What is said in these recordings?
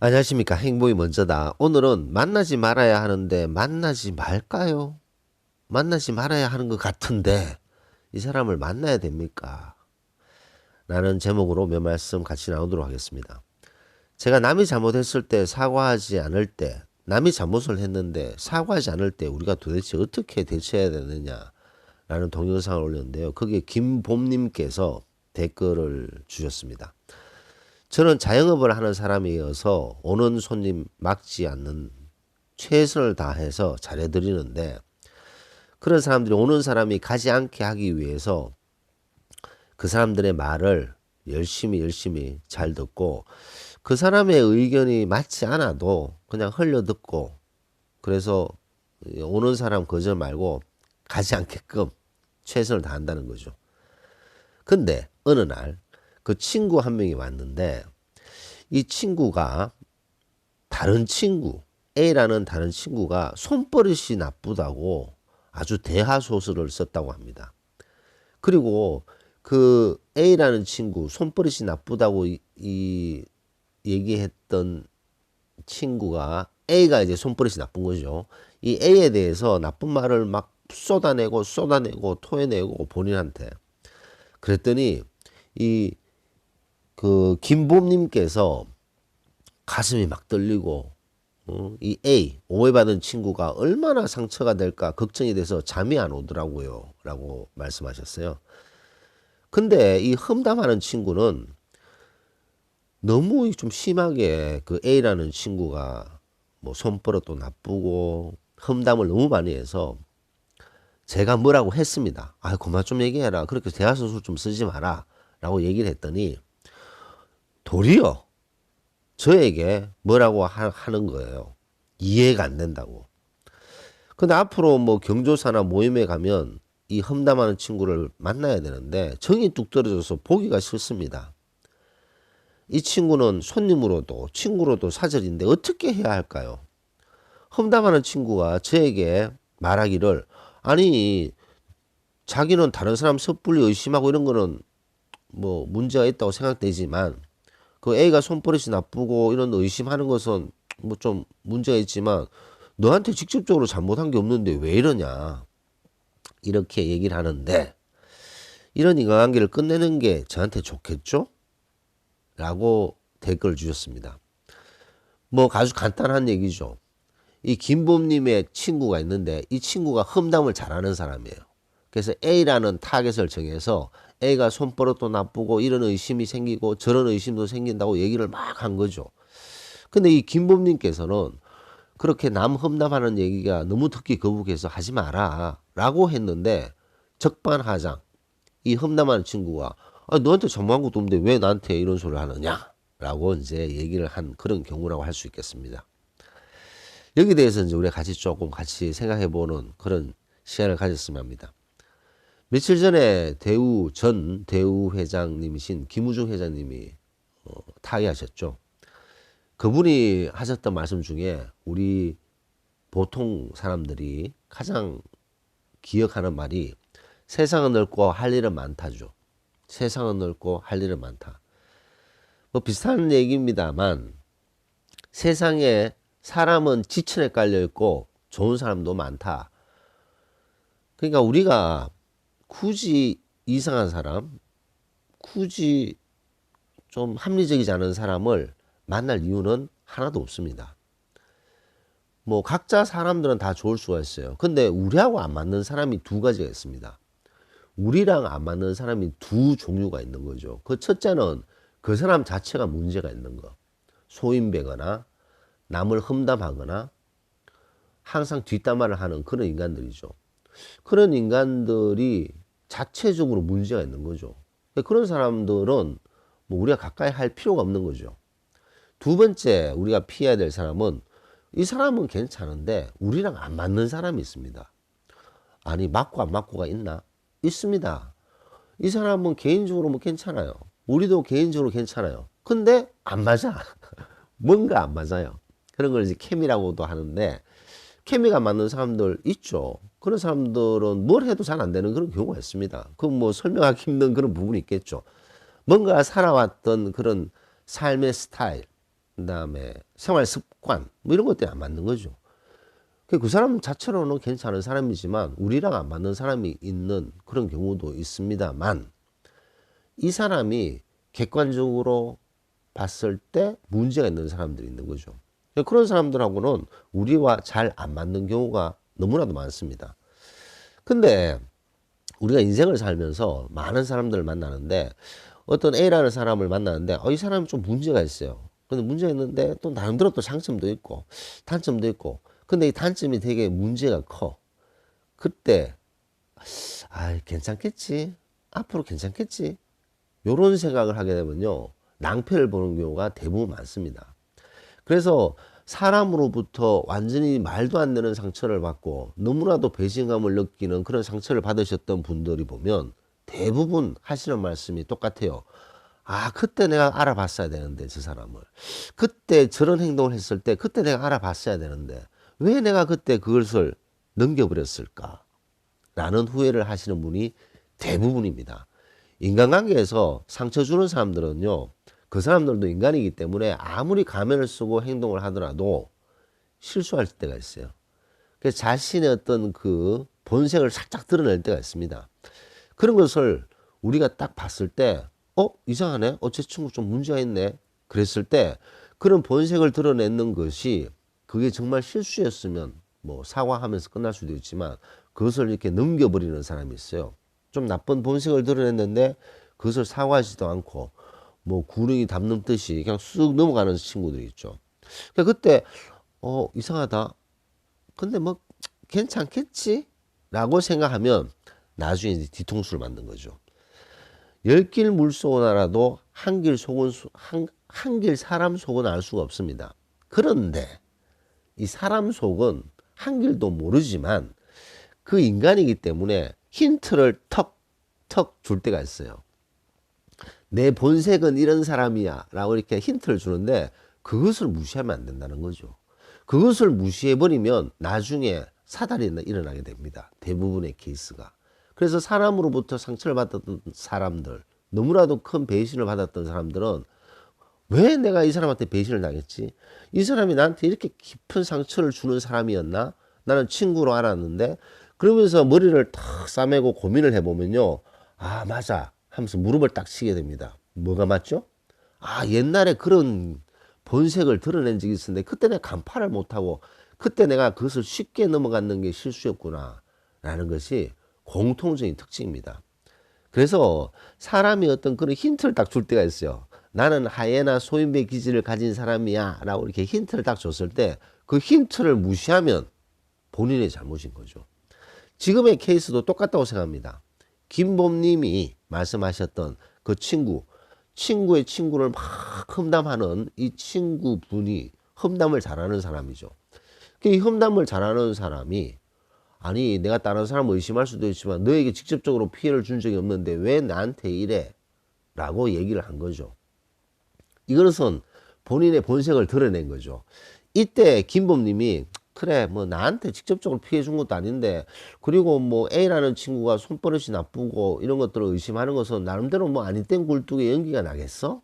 안녕하십니까. 행복이 먼저다. 오늘은 만나지 말아야 하는데 만나지 말까요? 만나지 말아야 하는 것 같은데 이 사람을 만나야 됩니까? 라는 제목으로 몇 말씀 같이 나누도록 하겠습니다. 제가 남이 잘못했을 때 사과하지 않을 때, 남이 잘못을 했는데 사과하지 않을 때 우리가 도대체 어떻게 대처해야 되느냐라는 동영상을 올렸는데요. 거기에 김봄님께서 댓글을 주셨습니다. 저는 자영업을 하는 사람이어서 오는 손님 막지 않는 최선을 다해서 잘해드리는데, 그런 사람들이 오는 사람이 가지 않게 하기 위해서 그 사람들의 말을 열심히 잘 듣고, 그 사람의 의견이 맞지 않아도 그냥 흘려듣고, 그래서 오는 사람 거절 말고 가지 않게끔 최선을 다한다는 거죠. 근데 어느 날 그 친구 한 명이 왔는데, 이 친구가 다른 친구, A라는 다른 친구가 손버릇이 나쁘다고 아주 대하소설을 썼다고 합니다. 그리고 그 A라는 친구, 손버릇이 나쁘다고 얘기했던 친구가, A가 이제 손버릇이 나쁜 거죠. 이 A에 대해서 나쁜 말을 막 쏟아내고 토해내고 본인한테. 그랬더니 이 그 김봄님께서 가슴이 막 떨리고, 이 A, 오해받은 친구가 얼마나 상처가 될까 걱정이 돼서 잠이 안 오더라고요. 라고 말씀하셨어요. 근데 이 험담하는 친구는 너무 좀 심하게 그 A라는 친구가 뭐 손버릇도 나쁘고 험담을 너무 많이 해서 제가 뭐라고 했습니다. 아, 그만 좀 얘기해라. 그렇게 대화소설 좀 쓰지 마라. 라고 얘기를 했더니 도리어 저에게 뭐라고 하는 거예요. 이해가 안 된다고. 근데 앞으로 뭐 경조사나 모임에 가면 이 험담하는 친구를 만나야 되는데 정이 뚝 떨어져서 보기가 싫습니다. 이 친구는 손님으로도 친구로도 사절인데 어떻게 해야 할까요? 험담하는 친구가 저에게 말하기를, 아니 자기는 다른 사람 섣불리 의심하고 이런 거는 뭐 문제가 있다고 생각되지만, 그 A가 손버릇이 나쁘고 이런 의심하는 것은 뭐 좀 문제가 있지만 너한테 직접적으로 잘못한 게 없는데 왜 이러냐, 이렇게 얘기를 하는데, 이런 인간관계를 끝내는 게 저한테 좋겠죠? 라고 댓글 주셨습니다. 뭐 아주 간단한 얘기죠. 이 김범님의 친구가 있는데 이 친구가 험담을 잘하는 사람이에요. 그래서 A라는 타겟을 정해서 A가 손버릇도 나쁘고 이런 의심이 생기고 저런 의심도 생긴다고 얘기를 막 한 거죠. 근데 이 김범님께서는 그렇게 남 험담하는 얘기가 너무 듣기 거북해서 하지 마라 라고 했는데, 적반하장 이 험담하는 친구가 아, 너한테 잘못한 것도 없는데 왜 나한테 이런 소리를 하느냐 라고 이제 얘기를 한 그런 경우라고 할 수 있겠습니다. 여기 대해서 이제 우리가 조금 같이 생각해 보는 그런 시간을 가졌으면 합니다. 며칠 전에 전 대우 회장님이신 김우중 회장님이 타계하셨죠. 그분이 하셨던 말씀 중에 우리 보통 사람들이 가장 기억하는 말이 세상은 넓고 할 일은 많다죠. 세상은 넓고 할 일은 많다. 뭐 비슷한 얘기입니다만, 세상에 사람은 지천에 깔려 있고 좋은 사람도 많다. 그러니까 우리가 굳이 이상한 사람, 굳이 좀 합리적이지 않은 사람을 만날 이유는 하나도 없습니다. 뭐 각자 사람들은 다 좋을 수가 있어요. 근데 우리하고 안 맞는 사람이 두 가지가 있습니다. 우리랑 안 맞는 사람이 두 종류가 있는 거죠. 그 첫째는 그 사람 자체가 문제가 있는 거. 소인배거나 남을 험담하거나 항상 뒷담화를 하는 그런 인간들이죠. 그런 인간들이 자체적으로 문제가 있는 거죠. 그런 사람들은 뭐 우리가 가까이 할 필요가 없는 거죠. 두 번째 우리가 피해야 될 사람은, 이 사람은 괜찮은데 우리랑 안 맞는 사람이 있습니다. 아니 맞고 안 맞고가 있나? 있습니다. 이 사람은 개인적으로 뭐 괜찮아요. 우리도 개인적으로 괜찮아요. 근데 안 맞아. 뭔가 안 맞아요. 그런 걸 이제 케미라고도 하는데, 케미가 맞는 사람들 있죠. 그런 사람들은 뭘 해도 잘 안 되는 그런 경우가 있습니다. 그 뭐 설명하기 힘든 그런 부분이 있겠죠. 뭔가 살아왔던 그런 삶의 스타일, 그다음에 생활 습관 뭐 이런 것 때문에 안 맞는 거죠. 그 사람 자체로는 괜찮은 사람이지만 우리랑 안 맞는 사람이 있는 그런 경우도 있습니다만 이 사람이 객관적으로 봤을 때 문제가 있는 사람들이 있는 거죠. 그런 사람들하고는 우리와 잘 안 맞는 경우가 너무나도 많습니다. 근데 우리가 인생을 살면서 많은 사람들을 만나는데 어떤 A라는 사람을 만나는데 이 사람이 좀 문제가 있어요. 근데 문제가 있는데 또 나름대로 또 장점도 있고 단점도 있고 근데 이 단점이 되게 문제가 커. 그때 괜찮겠지. 앞으로 괜찮겠지. 요런 생각을 하게 되면요. 낭패를 보는 경우가 대부분 많습니다. 그래서 사람으로부터 완전히 말도 안 되는 상처를 받고 너무나도 배신감을 느끼는 그런 상처를 받으셨던 분들이 보면 대부분 하시는 말씀이 똑같아요. 그때 내가 알아봤어야 되는데, 저 사람을. 그때 저런 행동을 했을 때, 그때 내가 알아봤어야 되는데, 왜 내가 그때 그것을 넘겨버렸을까? 라는 후회를 하시는 분이 대부분입니다. 인간관계에서 상처 주는 사람들은요, 그 사람들도 인간이기 때문에 아무리 가면을 쓰고 행동을 하더라도 실수할 때가 있어요. 그래서 자신의 어떤 그 본색을 살짝 드러낼 때가 있습니다. 그런 것을 우리가 딱 봤을 때, 이상하네? 제 친구 좀 문제가 있네? 그랬을 때, 그런 본색을 드러내는 것이 그게 정말 실수였으면 뭐 사과하면서 끝날 수도 있지만 그것을 이렇게 넘겨버리는 사람이 있어요. 좀 나쁜 본색을 드러냈는데 그것을 사과하지도 않고 뭐 구렁이 담는 듯이 그냥 쑥 넘어가는 친구들이 있죠. 그러니까 그때 이상하다. 근데 뭐 괜찮겠지? 라고 생각하면 나중에 이제 뒤통수를 맞는 거죠. 10길 물속은 알아도 한길 사람 속은 알 수가 없습니다. 그런데 이 사람 속은 한 길도 모르지만 그 인간이기 때문에 힌트를 턱턱 줄 때가 있어요. 내 본색은 이런 사람이야 라고 이렇게 힌트를 주는데 그것을 무시하면 안 된다는 거죠. 그것을 무시해버리면 나중에 사달이 일어나게 됩니다. 대부분의 케이스가. 그래서 사람으로부터 상처를 받았던 사람들, 너무나도 큰 배신을 받았던 사람들은 왜 내가 이 사람한테 배신을 당했지? 이 사람이 나한테 이렇게 깊은 상처를 주는 사람이었나? 나는 친구로 알았는데 그러면서 머리를 탁 싸매고 고민을 해보면요. 맞아 하면서 무릎을 딱 치게 됩니다. 뭐가 맞죠? 옛날에 그런 본색을 드러낸 적이 있었는데 그때 내가 간파를 못하고 그때 내가 그것을 쉽게 넘어갔는 게 실수였구나 라는 것이 공통적인 특징입니다. 그래서 사람이 어떤 그런 힌트를 딱 줄 때가 있어요. 나는 하예나 소인배 기질을 가진 사람이야 라고 이렇게 힌트를 딱 줬을 때 그 힌트를 무시하면 본인의 잘못인 거죠. 지금의 케이스도 똑같다고 생각합니다. 김범님이 말씀하셨던 그 친구의 친구를 막 험담하는 이 친구분이 험담을 잘하는 사람이죠. 이 험담을 잘하는 사람이 내가 다른 사람을 의심할 수도 있지만 너에게 직접적으로 피해를 준 적이 없는데 왜 나한테 이래? 라고 얘기를 한 거죠. 이것은 본인의 본색을 드러낸 거죠. 이때 김범님이 그래 뭐 나한테 직접적으로 피해 준 것도 아닌데 그리고 뭐 A라는 친구가 손버릇이 나쁘고 이런 것들을 의심하는 것은 나름대로 뭐 아닌 땐 굴뚝에 연기가 나겠어?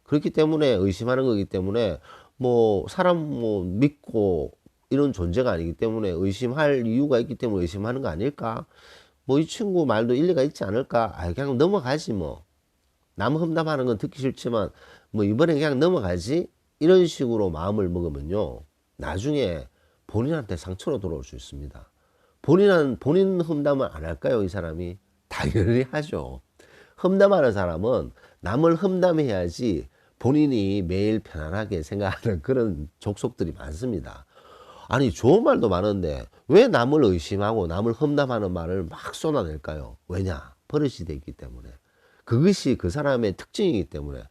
그렇기 때문에 의심하는 거기 때문에 뭐 사람 뭐 믿고 이런 존재가 아니기 때문에 의심할 이유가 있기 때문에 의심하는 거 아닐까? 뭐 이 친구 말도 일리가 있지 않을까? 그냥 넘어가지 뭐. 남 험담하는 건 듣기 싫지만 뭐 이번에 그냥 넘어가지 이런 식으로 마음을 먹으면요 나중에 본인한테 상처로 돌아올 수 있습니다. 본인 험담을 안 할까요 이 사람이? 당연히 하죠. 험담하는 사람은 남을 험담해야지 본인이 매일 편안하게 생각하는 그런 족속들이 많습니다. 좋은 말도 많은데 왜 남을 의심하고 남을 험담하는 말을 막 쏟아낼까요? 왜냐? 버릇이 되기 때문에. 그것이 그 사람의 특징이기 때문에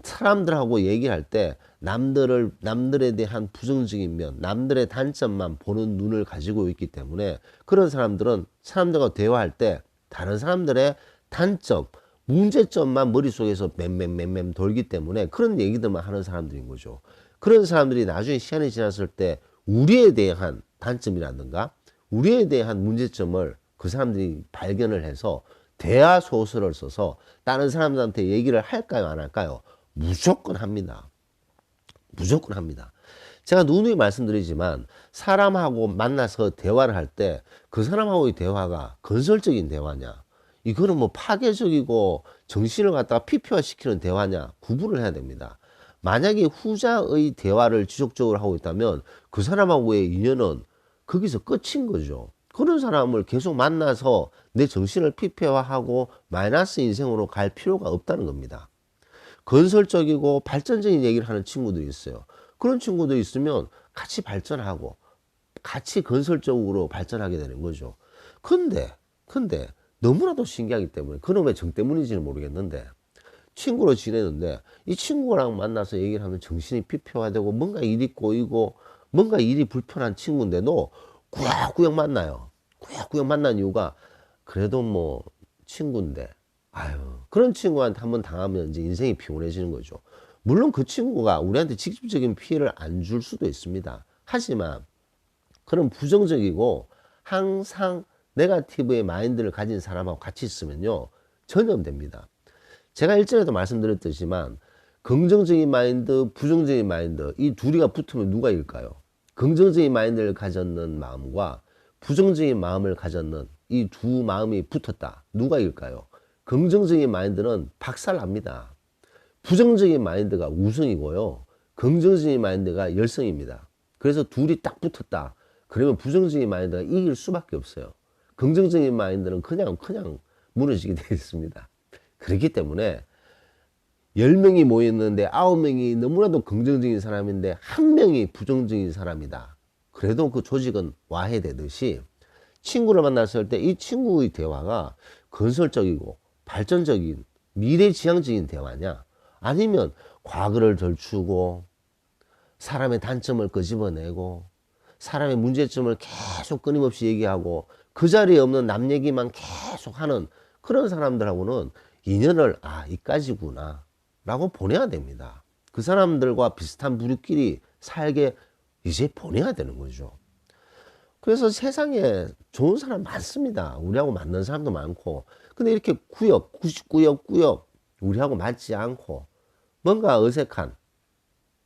사람들하고 얘기할 때 남들에 대한 부정적인 면, 남들의 단점만 보는 눈을 가지고 있기 때문에 그런 사람들은 사람들과 대화할 때 다른 사람들의 단점, 문제점만 머릿속에서 맴맴 돌기 때문에 그런 얘기들만 하는 사람들인 거죠. 그런 사람들이 나중에 시간이 지났을 때 우리에 대한 단점이라든가 우리에 대한 문제점을 그 사람들이 발견을 해서 대화 소설을 써서 다른 사람들한테 얘기를 할까요 안 할까요? 무조건 합니다. 무조건 합니다. 제가 누누이 말씀드리지만 사람하고 만나서 대화를 할 때 그 사람하고의 대화가 건설적인 대화냐, 이거는 뭐 파괴적이고 정신을 갖다가 피폐화시키는 대화냐, 구분을 해야 됩니다. 만약에 후자의 대화를 지속적으로 하고 있다면 그 사람하고의 인연은 거기서 끝인 거죠. 그런 사람을 계속 만나서 내 정신을 피폐화하고 마이너스 인생으로 갈 필요가 없다는 겁니다. 건설적이고 발전적인 얘기를 하는 친구들이 있어요. 그런 친구도 있으면 같이 발전하고 같이 건설적으로 발전하게 되는 거죠. 근데 너무나도 신기하기 때문에 그놈의 정 때문인지는 모르겠는데 친구로 지내는데 이 친구랑 만나서 얘기를 하면 정신이 피폐화되고 뭔가 일이 꼬이고 뭔가 일이 불편한 친구인데도 꾸역꾸역 만나요. 꾸역꾸역 만난 이유가 그래도 뭐 친구인데 아유 그런 친구한테 한번 당하면 이제 인생이 피곤해지는 거죠. 물론 그 친구가 우리한테 직접적인 피해를 안 줄 수도 있습니다. 하지만 그런 부정적이고 항상 네거티브의 마인드를 가진 사람하고 같이 있으면요 전염됩니다. 제가 일전에도 말씀드렸듯이만 긍정적인 마인드, 부정적인 마인드 이 둘이가 붙으면 누가 이길까요? 긍정적인 마인드를 가졌는 마음과 부정적인 마음을 가졌는 이 두 마음이 붙었다. 누가 이길까요? 긍정적인 마인드는 박살납니다. 부정적인 마인드가 우승이고요. 긍정적인 마인드가 열성입니다. 그래서 둘이 딱 붙었다. 그러면 부정적인 마인드가 이길 수밖에 없어요. 긍정적인 마인드는 그냥 무너지게 되어 있습니다. 그렇기 때문에 10명이 모였는데 9명이 너무나도 긍정적인 사람인데 1명이 부정적인 사람이다. 그래도 그 조직은 와해되듯이 친구를 만났을 때 이 친구의 대화가 건설적이고 발전적인 미래지향적인 대화냐 아니면 과거를 덜추고 사람의 단점을 끄집어내고 사람의 문제점을 계속 끊임없이 얘기하고 그 자리에 없는 남 얘기만 계속 하는 그런 사람들하고는 인연을 이까지구나 라고 보내야 됩니다. 그 사람들과 비슷한 부류끼리 살게 이제 보내야 되는 거죠. 그래서 세상에 좋은 사람 많습니다. 우리하고 맞는 사람도 많고 근데 이렇게 구역 우리하고 맞지 않고 뭔가 어색한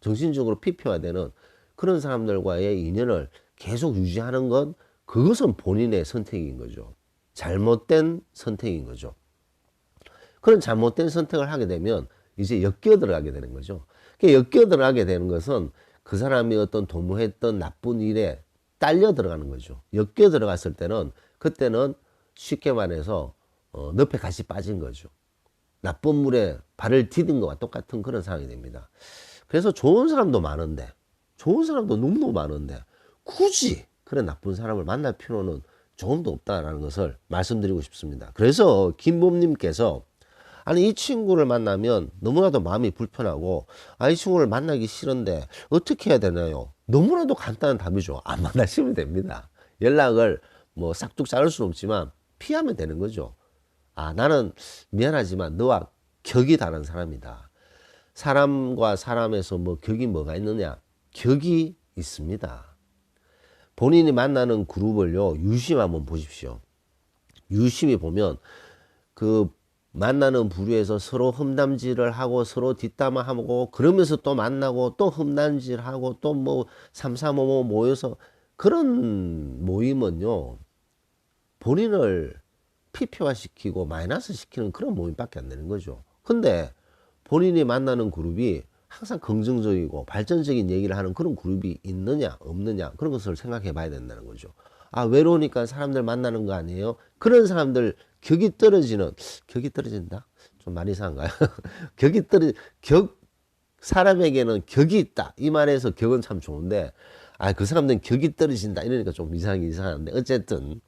정신적으로 피폐화되는 그런 사람들과의 인연을 계속 유지하는 건 그것은 본인의 선택인 거죠. 잘못된 선택인 거죠. 그런 잘못된 선택을 하게 되면 이제 엮여 들어가게 되는 거죠. 엮여 들어가게 되는 것은 그 사람이 어떤 도모했던 나쁜 일에 딸려 들어가는 거죠. 엮여 들어갔을 때는 그때는 쉽게 말해서 늪에 같이 빠진 거죠. 나쁜 물에 발을 디딘 것과 똑같은 그런 상황이 됩니다. 그래서 좋은 사람도 많은데 좋은 사람도 너무너무 많은데 굳이 그런 나쁜 사람을 만날 필요는 조금도 없다라는 것을 말씀드리고 싶습니다. 그래서 김범님께서 아니 이 친구를 만나면 너무나도 마음이 불편하고 이 친구를 만나기 싫은데 어떻게 해야 되나요? 너무나도 간단한 답이죠. 안 만나시면 됩니다. 연락을 뭐 싹둑 자를 수는 없지만 피하면 되는 거죠. 나는 미안하지만 너와 격이 다른 사람이다. 사람과 사람에서 뭐 격이 뭐가 있느냐? 격이 있습니다. 본인이 만나는 그룹을요 유심 한번 보십시오. 유심히 보면 그 만나는 부류에서 서로 험담질을 하고 서로 뒷담화하고 그러면서 또 만나고 또 험담질하고 또 뭐 삼삼오오 모여서 그런 모임은요 본인을 피폐화시키고 마이너스 시키는 그런 모임밖에 안 되는 거죠. 근데 본인이 만나는 그룹이 항상 긍정적이고 발전적인 얘기를 하는 그런 그룹이 있느냐 없느냐 그런 것을 생각해 봐야 된다는 거죠. 외로우니까 사람들 만나는 거 아니에요? 그런 사람들 격이 떨어진다? 좀 많이 이상한가요? 사람에게는 격이 있다. 이 말에서 격은 참 좋은데, 그 사람들은 격이 떨어진다. 이러니까 좀 이상한데, 어쨌든,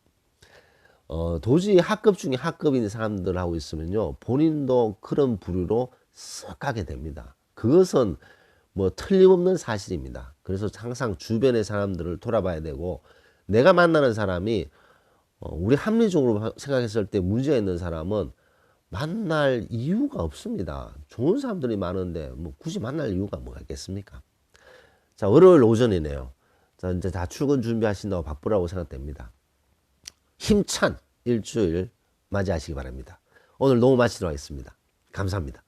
도저히 학급 중에 학급인 사람들하고 있으면요, 본인도 그런 부류로 썩 가게 됩니다. 그것은 뭐 틀림없는 사실입니다. 그래서 항상 주변의 사람들을 돌아봐야 되고, 내가 만나는 사람이 우리 합리적으로 생각했을 때 문제가 있는 사람은 만날 이유가 없습니다. 좋은 사람들이 많은데 뭐 굳이 만날 이유가 뭐가 있겠습니까? 자, 월요일 오전이네요. 자, 이제 다 출근 준비하신다고 바쁘라고 생각됩니다. 힘찬 일주일 맞이하시기 바랍니다. 오늘 너무 마치도록 하겠습니다. 감사합니다.